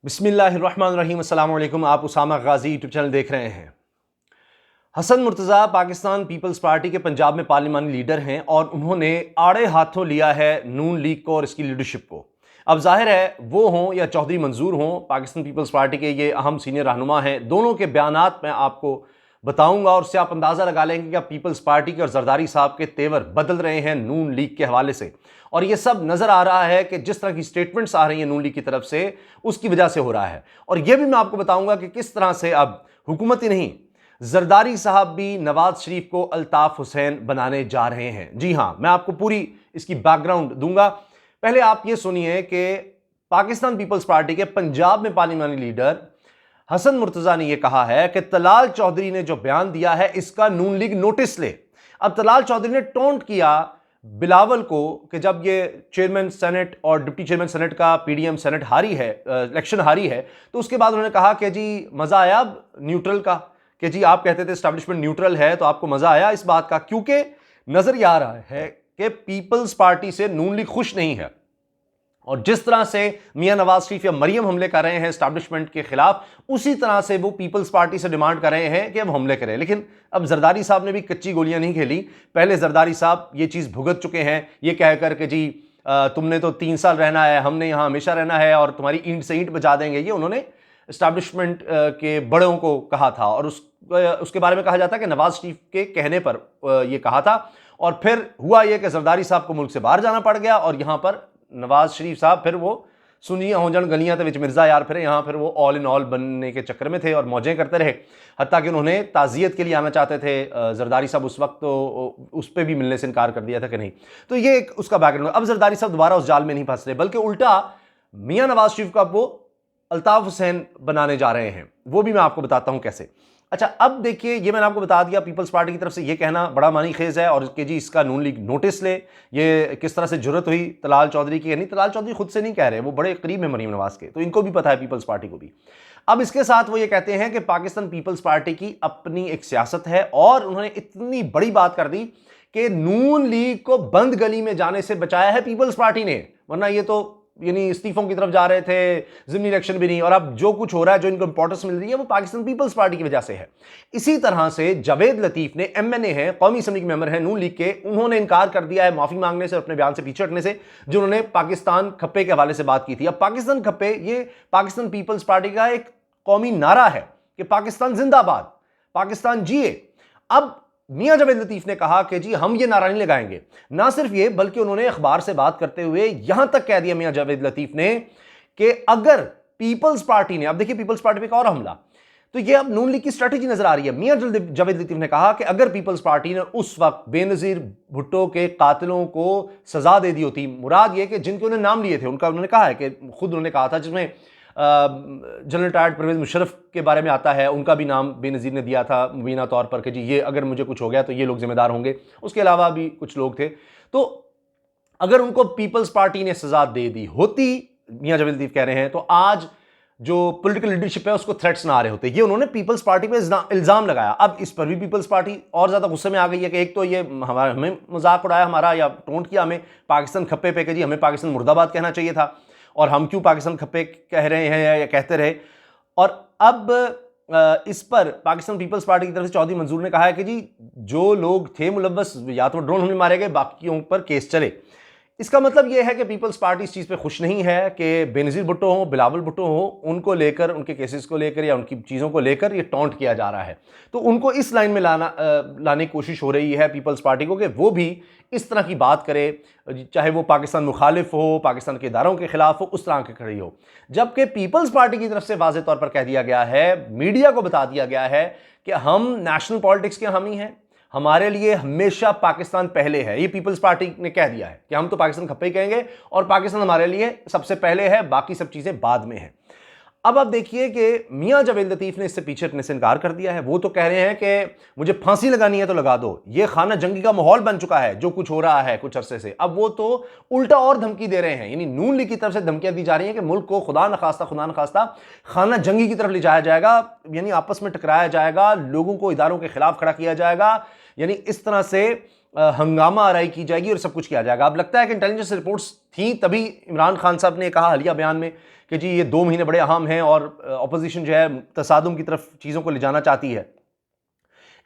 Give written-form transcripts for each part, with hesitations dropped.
बिस्मिल्लाहिर्रहमानिर्रहीम। अस्सलाम वालेकुम। आप उसामा गाजी यूट्यूब चैनल देख रहे हैं। हसन मुर्तज़ा पाकिस्तान पीपल्स पार्टी के पंजाब में पार्लिमानी लीडर हैं और उन्होंने आड़े हाथों लिया है नून लीग को और इसकी लीडरशिप को। अब जाहिर है वो हों या चौधरी मंजूर हों, पाकिस्तान पीपल्स पार्टी के ये अहम सीनियर रहनुमा हैं। दोनों के बयानात मैं आपको बताऊंगा और उससे आप अंदाज़ा लगा लेंगे कि पीपल्स पार्टी के और जरदारी साहब के तेवर बदल रहे हैं नून लीग के हवाले से। और ये सब नजर आ रहा है कि जिस तरह की स्टेटमेंट्स आ रही हैं नून लीग की तरफ से, उसकी वजह से हो रहा है। और यह भी मैं आपको बताऊंगा कि किस तरह से अब हुकूमत ही नहीं, जरदारी साहब भी नवाज शरीफ को अल्ताफ हुसैन बनाने जा रहे हैं। जी हां, मैं आपको पूरी इसकी बैकग्राउंड दूंगा। पहले आप ये सुनिए कि पाकिस्तान पीपल्स पार्टी के पंजाब में पार्लिमानी लीडर हसन मुर्तजा ने यह कहा है कि तलाल चौधरी ने जो बयान दिया है इसका नून लीग नोटिस ले। अब तलाल चौधरी ने टोंट किया बिलावल को कि जब ये चेयरमैन सेनेट और डिप्टी चेयरमैन सेनेट का पीडीएम सेनेट हारी है, इलेक्शन हारी है, तो उसके बाद उन्होंने कहा कि जी मजा आया अब न्यूट्रल का, कि जी आप कहते थे एस्टैब्लिशमेंट न्यूट्रल है तो आपको मजा आया इस बात का, क्योंकि नजर आ रहा है कि पीपल्स पार्टी से नून लीग खुश नहीं है। और जिस तरह से मियां नवाज शरीफ या मरियम हमले कर रहे हैं एस्टैब्लिशमेंट के खिलाफ, उसी तरह से वो पीपल्स पार्टी से डिमांड कर रहे हैं कि अब हमले करें। लेकिन अब जरदारी साहब ने भी कच्ची गोलियां नहीं खेली। पहले जरदारी साहब ये चीज भुगत चुके हैं, ये कहकर के जी तुमने तो 3 साल रहना है, हमने यहां हमेशा रहना है और तुम्हारी ईंट से ईंट बजा देंगे, ये उन्होंने एस्टैब्लिशमेंट के बड़ों को कहा था। और उसके बारे में कहा जाता है कि नवाज शरीफ के कहने पर यह कहा था। और फिर हुआ यह कि जरदारी साहब को मुल्क से बाहर जाना पड़ गया और यहां पर नवाज शरीफ साहब फिर वो सुनिए होजन गलियां विच मिर्जा यार फिर यहां फिर वो ऑल इन ऑल बनने के चक्कर में थे और मौजें करते रहे। हत्ता कि उन्होंने ताजियत के लिए आना चाहते थे जरदारी साहब, उस वक्त तो उस पर भी मिलने से इनकार कर दिया था कि नहीं। तो ये एक उसका बैकग्राउंड। अब जरदारी साहब दोबारा उस जाल में नहीं फंस रहे, बल्कि उल्टा मियां नवाज शरीफ को अब वो अल्ताफ हुसैन बनाने जा रहे हैं। वो भी मैं आपको बताता हूं कैसे। अच्छा, अब देखिए, ये मैंने आपको बता दिया पीपल्स पार्टी की तरफ से ये कहना बड़ा मानी खेज है और कि जी इसका नून लीग नोटिस ले। ये किस तरह से जरूरत हुई तलाल चौधरी की? नहीं, तलाल चौधरी खुद से नहीं कह रहे, वो बड़े करीब है मरीम नवाज के, तो इनको भी पता है, पीपल्स पार्टी को भी। अब इसके साथ वो ये कहते हैं कि पाकिस्तान पीपल्स पार्टी की अपनी एक सियासत है और उन्होंने इतनी बड़ी बात कर दी कि नून लीग को बंद गली में जाने से बचाया है पीपल्स पार्टी ने, वरना ये तो यानी इस्तीफों की तरफ जा रहे थे, ज़िमनी इलेक्शन भी नहीं। और अब जो कुछ हो रहा है, जो इनको इंपॉर्टेंस मिल रही है, वो पाकिस्तान पीपल्स पार्टी की वजह से है। इसी तरह से जावेद लतीफ ने, एमएनए हैं, कौमी असेंबली के मेंबर हैं नून लीग के, उन्होंने इनकार कर दिया है माफी मांगने से, अपने बयान से पीछे हटने से, जो उन्होंने पाकिस्तान खप्पे के हवाले से बात की थी। अब पाकिस्तान खप्पे ये पाकिस्तान पीपल्स पार्टी का एक कौमी नारा है कि पाकिस्तान जिंदाबाद, पाकिस्तान जिए। अब मियां जावेद लतीफ ने कहा कि जी हम ये नारा नहीं लगाएंगे। ना सिर्फ ये, बल्कि उन्होंने अखबार से बात करते हुए यहां तक कह दिया मियां जावेद लतीफ ने कि अगर पीपल्स पार्टी ने, अब देखिए पीपल्स पार्टी पे एक और हमला, तो ये अब नून लीग की स्ट्रेटेजी नजर आ रही है। मियां जावेद लतीफ ने कहा कि अगर पीपल्स पार्टी ने उस वक्त बेनजीर भुट्टो के कातिलों को सजा दे दी होती, मुराद ये कि जिनके उन्होंने नाम लिए थे, उनका उन्होंने कहा है कि खुद उन्होंने कहा था, जिसमें जनरल रिटायर्ड परवेज मुशर्रफ के बारे में आता है, उनका भी नाम बेनज़ीर ने दिया था मुबीना तौर पर कि जी ये अगर मुझे कुछ हो गया तो ये लोग जिम्मेदार होंगे। उसके अलावा भी कुछ लोग थे। तो अगर उनको पीपल्स पार्टी ने सजा दे दी होती, मियां जावेद लतीफ कह रहे हैं, तो आज जो पॉलिटिकल लीडरशिप है उसको थ्रेट्स ना आ रहे होते। ये उन्होंने पीपल्स पार्टी पे इल्जाम लगाया। अब इस पर भी पीपल्स पार्टी और ज्यादा गुस्से में आ गई है कि एक तो ये हमें मजाक उड़ाया हमारा, या टोंट किया हमें पाकिस्तान खप्पे पे कि जी हमें पाकिस्तान मुर्दाबाद कहना चाहिए था और हम क्यों पाकिस्तान खप्पे कह रहे हैं या कहते रहे। और अब इस पर पाकिस्तान पीपल्स पार्टी की तरफ से चौधरी मंजूर ने कहा है कि जी जो लोग थे मुलव्वस, या तो ड्रोन हमले मारे गए, बाकियों पर केस चले। इसका मतलब यह है कि पीपल्स पार्टी इस चीज़ पे खुश नहीं है कि बेनज़ीर भुट्टो हो, बिलावल भुट्टो हो, उनको लेकर, उनके केसेस को लेकर या उनकी चीज़ों को लेकर ये टॉन्ट किया जा रहा है। तो उनको इस लाइन में लाने की कोशिश हो रही है पीपल्स पार्टी को कि वो भी इस तरह की बात करे, चाहे वो पाकिस्तान मुखालिफ हो, पाकिस्तान के इदारों के खिलाफ हो, उस तरह की खड़ी हो। जबकि पीपल्स पार्टी की तरफ से वाज़ेह तौर पर कह दिया गया है, मीडिया को बता दिया गया है कि हम नेशनल पॉलिटिक्स के हामी हैं, हमारे लिए हमेशा पाकिस्तान पहले है। ये पीपल्स पार्टी ने कह दिया है कि हम तो पाकिस्तान खप्पे ही कहेंगे और पाकिस्तान हमारे लिए सबसे पहले है, बाकी सब चीजें बाद में है। अब आप देखिए कि मियां जावेद लतीफ ने इससे पीछे हटने से इनकार कर दिया है। वो तो कह रहे हैं कि मुझे फांसी लगानी है तो लगा दो। ये खाना जंगी का माहौल बन चुका है जो कुछ हो रहा है कुछ अरसे से। अब वो तो उल्टा और धमकी दे रहे हैं, यानी नून लीग की तरफ से धमकियां दी जा रही हैं कि मुल्क को खुदा न खास्ता खाना जंगी की तरफ ले जाया जाएगा, यानी आपस में टकराया जाएगा, लोगों को इदारों के खिलाफ खड़ा किया जाएगा, यानी इस तरह से हंगामा आराई की जाएगी और सब कुछ किया जाएगा। अब लगता है कि इंटेलिजेंस रिपोर्ट्स थी, तभी इमरान खान साहब ने कहा हालिया बयान में कि जी ये 2 महीने बड़े अहम हैं और ऑपोजिशन जो है तसादुम की तरफ चीज़ों को ले जाना चाहती है,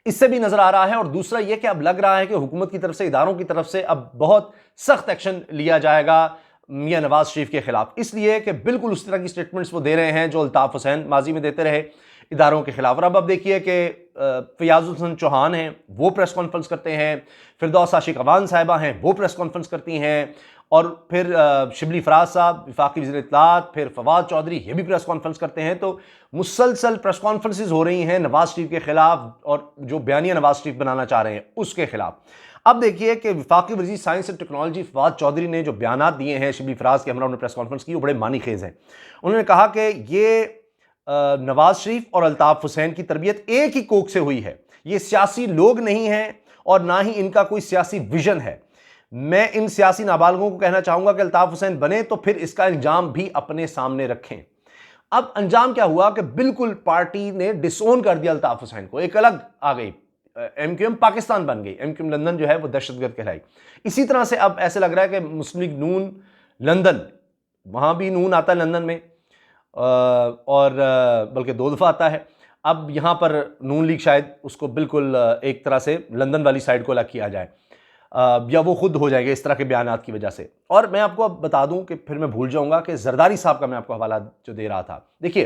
इससे भी नजर आ रहा है। और दूसरा यह कि अब लग रहा है कि हुकूमत की तरफ से, इदारों की तरफ से अब बहुत सख्त एक्शन लिया जाएगा मियां नवाज शरीफ के खिलाफ, इसलिए कि बिल्कुल उस तरह की स्टेटमेंट्स वो दे रहे हैं जो अल्ताफ हुसैन माजी में देते रहे इदारों के खिलाफ। और अब देखिए कि फयाजुल हसन चौहान हैं, वो प्रेस कॉन्फ्रेंस करते हैं, फिरदौस आशिक अवान साहिबा हैं, वो प्रेस कॉन्फ्रेंस करती हैं, और फिर शिबली फराज साहब वफाकी वज़ीर इत्तलात, फिर फवाद चौधरी ये भी प्रेस कॉन्फ्रेंस करते हैं। तो मुसलसल प्रेस कॉन्फ्रेंसेज हो रही हैं नवाज शरीफ के खिलाफ और जो बयानिया नवाज शरीफ बनाना चाह रहे हैं उसके खिलाफ। अब देखिए कि वफाकी वज़ीर science and technology Fawad Chaudhry ने जो बयानात दिए हैं शिबली फराज के हमरा उन्होंने प्रेस कॉन्फ्रेंस की, वो बड़े मानी खेज हैं। उन्होंने कहा कि ये नवाज शरीफ और अल्ताफ हुसैन की तरबियत एक ही कोख से हुई है, ये सियासी लोग नहीं हैं और ना ही इनका कोई सियासी विजन है। मैं इन सियासी नाबालगों को कहना चाहूंगा कि अल्ताफ हुसैन बने तो फिर इसका अंजाम भी अपने सामने रखें। अब अंजाम क्या हुआ कि बिल्कुल पार्टी ने डिसोन कर दिया अल्ताफ हुसैन को, एक अलग आ गई, एमक्यूएम पाकिस्तान बन गई, एमक्यूएम लंदन जो है वो दहशतगर्द कहलाई। इसी तरह से अब ऐसे लग रहा है कि मुस्लिम लीग नून लंदन, वहां भी नून आता है लंदन में, और बल्कि 2 दफ़ा आता है। अब यहाँ पर नून लीग शायद उसको बिल्कुल एक तरह से लंदन वाली साइड को अलग किया जाए, या वो खुद हो जाएगा इस तरह के बयानात की वजह से। और मैं आपको अब बता दूं कि फिर मैं भूल जाऊंगा कि जरदारी साहब का मैं आपको हवाला जो दे रहा था, देखिए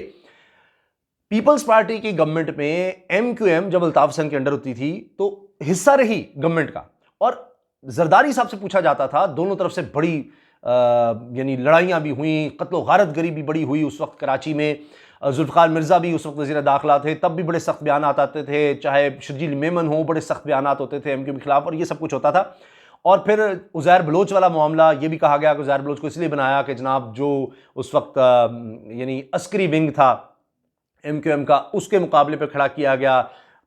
पीपल्स पार्टी की गवर्नमेंट में एमक्यूएम जब अल्ताफ हुसैन के अंडर होती थी तो हिस्सा रही गवर्नमेंट का, और जरदारी साहब से पूछा जाता था, दोनों तरफ से बड़ी यानी लड़ाइयाँ भी हुई, कत्लो गारत गरी भी बड़ी हुई उस वक्त कराची में। जुल्फ़िकार मिर्ज़ा भी उस वक्त वज़ीर दाखिला थे, तब भी बड़े सख्त बयानात आते थे, चाहे शर्जील मेमन हो बड़े सख्त बयानात होते थे एमक्यू के खिलाफ, और ये सब कुछ होता था। और फिर उज़ैर बलोच वाला मामला, ये भी कहा गया कि उज़ैर बलोच को इसलिए बनाया कि जनाब जो उस वक्त यानी अस्करी विंग था एमक्यूएम का, उसके मुकाबले पर खड़ा किया गया,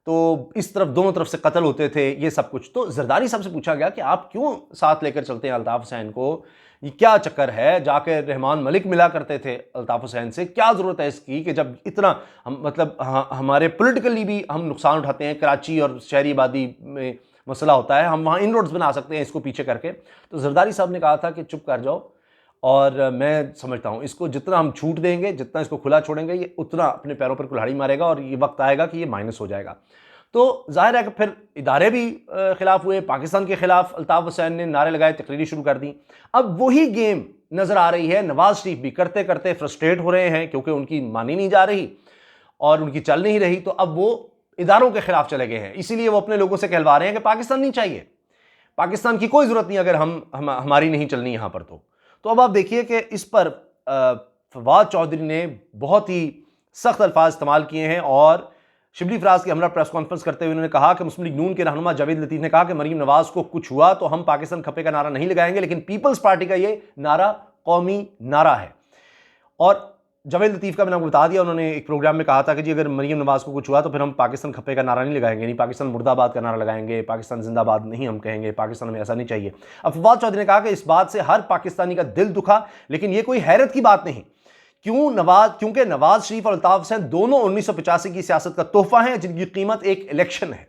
तो इस तरफ दोनों तरफ से कत्ल होते थे, ये सब कुछ। तो जरदारी साहब से पूछा गया कि आप क्यों साथ लेकर चलते हैं अल्ताफ हुसैन को, ये क्या चक्कर है, जाके रहमान मलिक मिला करते थे अल्ताफ हुसैन से, क्या ज़रूरत है इसकी कि जब इतना हम मतलब हमारे पॉलिटिकली भी हम नुकसान उठाते हैं, कराची और शहरी आबादी में मसला होता है, हम वहाँ इन रोड्स बना सकते हैं इसको पीछे करके। तो जरदारी साहब ने कहा था कि चुप कर जाओ, और मैं समझता हूँ इसको जितना हम छूट देंगे, जितना इसको खुला छोड़ेंगे, ये उतना अपने पैरों पर कुल्हाड़ी मारेगा और ये वक्त आएगा कि ये माइनस हो जाएगा। तो जाहिर है कि फिर इदारे भी खिलाफ हुए, पाकिस्तान के खिलाफ अल्ताफ हुसैन ने नारे लगाए, तकरीरें शुरू कर दी। अब वही गेम नज़र आ रही है, नवाज शरीफ भी करते करते फ्रस्ट्रेट हो रहे हैं क्योंकि उनकी मानी नहीं जा रही और उनकी चल नहीं रही, तो अब वो इदारों के खिलाफ चले गए हैं। इसीलिए वो अपने लोगों से कहलवा रहे हैं कि पाकिस्तान नहीं चाहिए, पाकिस्तान की कोई ज़रूरत नहीं अगर हमारी नहीं चलनी यहाँ पर। तो अब आप देखिए कि इस पर फवाद चौधरी ने बहुत ही सख्त अल्फाज इस्तेमाल किए हैं, और शिबली फराज के हमरा प्रेस कॉन्फ्रेंस करते हुए उन्होंने कहा कि मुस्लिम लीग नून के रहनुमा जावेद लतीफ़ ने कहा कि मरीम नवाज को कुछ हुआ तो हम पाकिस्तान खपे का नारा नहीं लगाएंगे, लेकिन पीपल्स पार्टी का ये नारा कौमी नारा है। और जावेद लतीफ़ का मैंने आपको बता दिया, उन्होंने एक प्रोग्राम में कहा था कि जी अगर मरीम नवाज को कुछ हुआ तो फिर हम पाकिस्तान खपे का नारा नहीं लगाएंगे, नहीं पाकिस्तान मुर्दाबाद का नारा लगाएंगे, पाकिस्तान जिंदाबाद नहीं हम कहेंगे, पाकिस्तान में ऐसा नहीं चाहिए। अब फवाद चौधरी ने कहा कि इस बात से हर पाकिस्तानी का दिल दुखा, लेकिन ये कोई हैरत की बात नहीं, क्योंकि नवाज शरीफ और अल्ताफ हुसैन दोनों 1985 की सियासत का तोहफा हैं, जिनकी कीमत एक इलेक्शन है।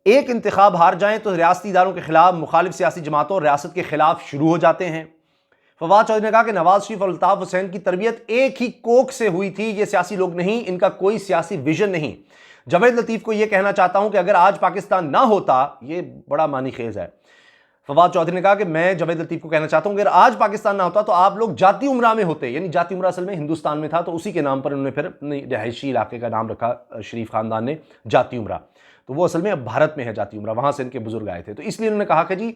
एक इंतखाब हार जाएं तो रियासती इदारों के खिलाफ मुखालिफ सियासी जमातों और रियासत के खिलाफ शुरू हो जाते हैं। फवाद चौधरी ने कहा कि नवाज शरीफ और अल्ताफ हुसैन की तरबियत एक ही कोख से हुई थी, ये सियासी लोग नहीं, इनका कोई सियासी विजन नहीं। जावेद लतीफ़ को यह कहना चाहता हूं कि अगर आज पाकिस्तान ना होता, ये बड़ा मानी खेज है। फवाद चौधरी ने कहा कि मैं जावेद लतीफ़ को कहना चाहता हूं अगर आज पाकिस्तान ना होता तो आप लोग जाती उमरा में होते, यानी जाती उमरा असल में हिंदुस्तान में था, तो उसी के नाम पर उन्होंने फिर अपनी रिहायशी इलाके का नाम रखा, शरीफ खानदान ने, जाती उमरा। तो वो असल में अब भारत में है जाती उमरा, वहां से इनके बुजुर्ग आए थे। तो इसलिए उन्होंने कहा कि जी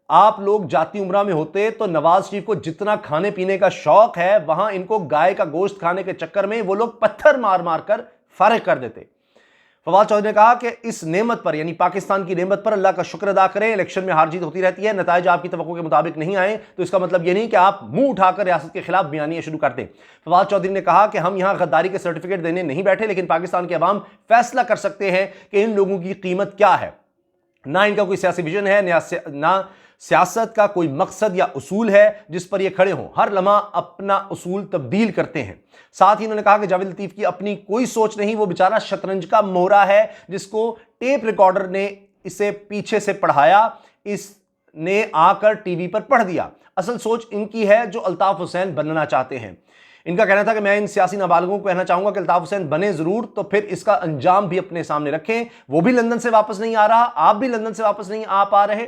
आप लोग जाती उमरा में होते तो नवाज शरीफ को जितना खाने पीने का शौक है, वहां इनको गाय का गोश्त खाने के चक्कर में वो लोग पत्थर मार मार कर फारिग कर देते। फवाद चौधरी ने कहा कि इस नेमत पर, यानी पाकिस्तान की नेमत पर अल्लाह का शुक्र अदा करें। इलेक्शन में हार जीत होती रहती है, नताइज आपकी तवक्को के मुताबिक नहीं आए तो इसका मतलब यह नहीं कि आप मुंह उठाकर रियासत के खिलाफ बयानियां शुरू कर दें। फवाद चौधरी ने कहा कि हम यहां गद्दारी के सर्टिफिकेट देने नहीं बैठे, लेकिन पाकिस्तान के अवाम फैसला कर सकते हैं कि इन लोगों की कीमत क्या है। ना इनका कोई सियासी विजन है, ना सियासत का कोई मकसद या उसूल है जिस पर ये खड़े हों, हर लम्हा अपना उसूल तब्दील करते हैं। साथ ही उन्होंने कहा कि जावेद लतीफ़ की अपनी कोई सोच नहीं, वो बेचारा शतरंज का मोहरा है जिसको टेप रिकॉर्डर ने इसे पीछे से पढ़ाया। इस ने आकर टीवी पर पढ़ दिया। असल सोच इनकी है जो अल्ताफ हुसैन बनना चाहते हैं। इनका कहना था कि मैं इन सियासी नाबालिगों को कहना चाहूंगा कि अल्ताफ हुसैन बने जरूर, तो फिर इसका अंजाम भी अपने सामने रखें। वो भी लंदन से वापस नहीं आ रहा, आप भी लंदन से वापस नहीं आ पा रहे,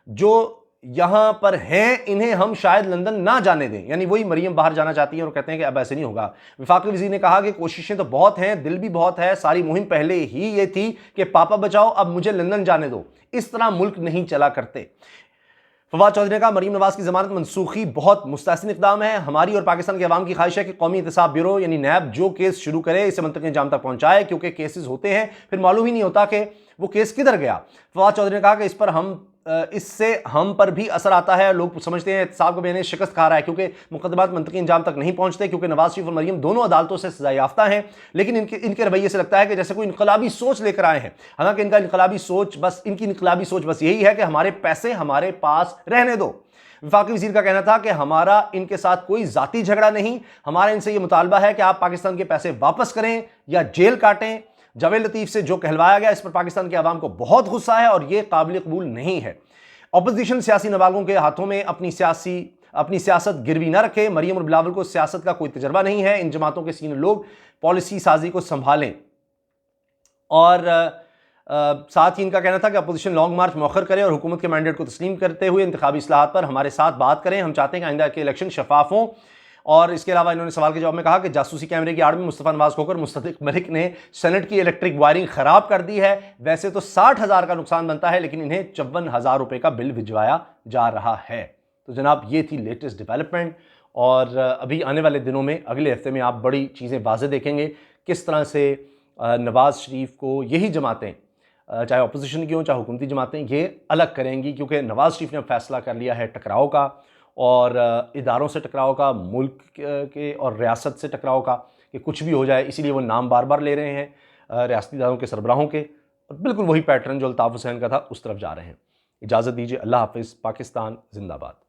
जो यहां पर हैं इन्हें हम शायद लंदन ना जाने दें। यानी वही मरियम बाहर जाना चाहती है और कहते हैं कि अब ऐसे नहीं होगा। वफाकी वजीर ने कहा कि कोशिशें तो बहुत हैं, दिल भी बहुत है, सारी मुहिम पहले ही ये थी कि पापा बचाओ, अब मुझे लंदन जाने दो। इस तरह मुल्क नहीं चला करते। फवाद चौधरी ने कहा मरीम नवाज की जमानत मनसूखी बहुत मुस्तहसिन इक़दाम है। हमारी और पाकिस्तान के अवाम की ख्वाहिश है कि कौमी एहतसाब ब्यूरो यानी नैब जो केस शुरू करे इसे मंतक़ी अंजाम तक पहुंचाए, क्योंकि केसेस होते हैं फिर मालूम ही नहीं होता कि वो केस किधर गया। फवाद चौधरी ने कहा कि इससे हम पर भी असर आता है। लोग समझते हैं एहतसाब को मैंने शिकस्त खा रहा है, क्योंकि मुकदमात मंतक़ी अंजाम तक नहीं पहुंचते, क्योंकि नवाज शरीफ और मरीम दोनों अदालतों से सजा याफ्ता हैं। लेकिन इनके रवैये से लगता है कि जैसे कोई इनकलाबी सोच लेकर आए हैं। हालांकि इनकी इनकलाबी सोच बस यही है कि हमारे पैसे हमारे पास रहने दो। वफाकी वजीर का कहना था कि हमारा इनके साथ कोई जाती झगड़ा नहीं, हमारा इनसे यह मुतालबा है कि आप पाकिस्तान के पैसे वापस करें या जेल काटें। जावेद लतीफ से जो कहलवाया गया इस पर पाकिस्तान के अवाम को बहुत गुस्सा है और यह काबिल कबूल नहीं है। अपोजिशन सियासी नाबालिगों के हाथों में अपनी सियासत गिरवी ना रखे। मरियम और बिलावल को सियासत का कोई तजर्बा नहीं है। इन जमातों के सीनियर लोग पॉलिसी साजी को संभालें। और साथ ही इनका कहना था कि अपोजिशन लॉन्ग मार्च मौखर करे और हुकूमत के मैंडेट को तस्लीम करते हुए इंतखाबी इस्लाहात पर हमारे साथ बात करें। हम चाहते हैं कि आइंदा के इलेक्शन शफाफ हों। और इसके अलावा इन्होंने सवाल के जवाब में कहा कि जासूसी कैमरे की आड़ में मुस्तफा नवाज खोकर मुस्तदिक मलिक ने सेनेट की इलेक्ट्रिक वायरिंग खराब कर दी है। वैसे तो 60,000 का नुकसान बनता है, लेकिन इन्हें 54,000 रुपए का बिल भिजवाया जा रहा है। तो जनाब ये थी लेटेस्ट डेवलपमेंट। और अभी आने वाले दिनों में अगले हफ्ते में आप बड़ी चीज़ें वाज़े देखेंगे किस तरह से नवाज शरीफ को यही जमातें, चाहे अपोजिशन की हों चाहे हुकूमती जमातें, ये अलग करेंगी। क्योंकि नवाज शरीफ ने फैसला कर लिया है टकराव का, और इदारों से टकराव का, मुल्क के और रियासत से टकराव का, कि कुछ भी हो जाए। इसीलिए वो नाम बार बार ले रहे हैं रियासती इदारों के सरबराहों के, और बिल्कुल वही पैटर्न जो अल्ताफ हुसैन का था उस तरफ जा रहे हैं। इजाज़त दीजिए, अल्लाह हाफ़िज़। पाकिस्तान जिंदाबाद।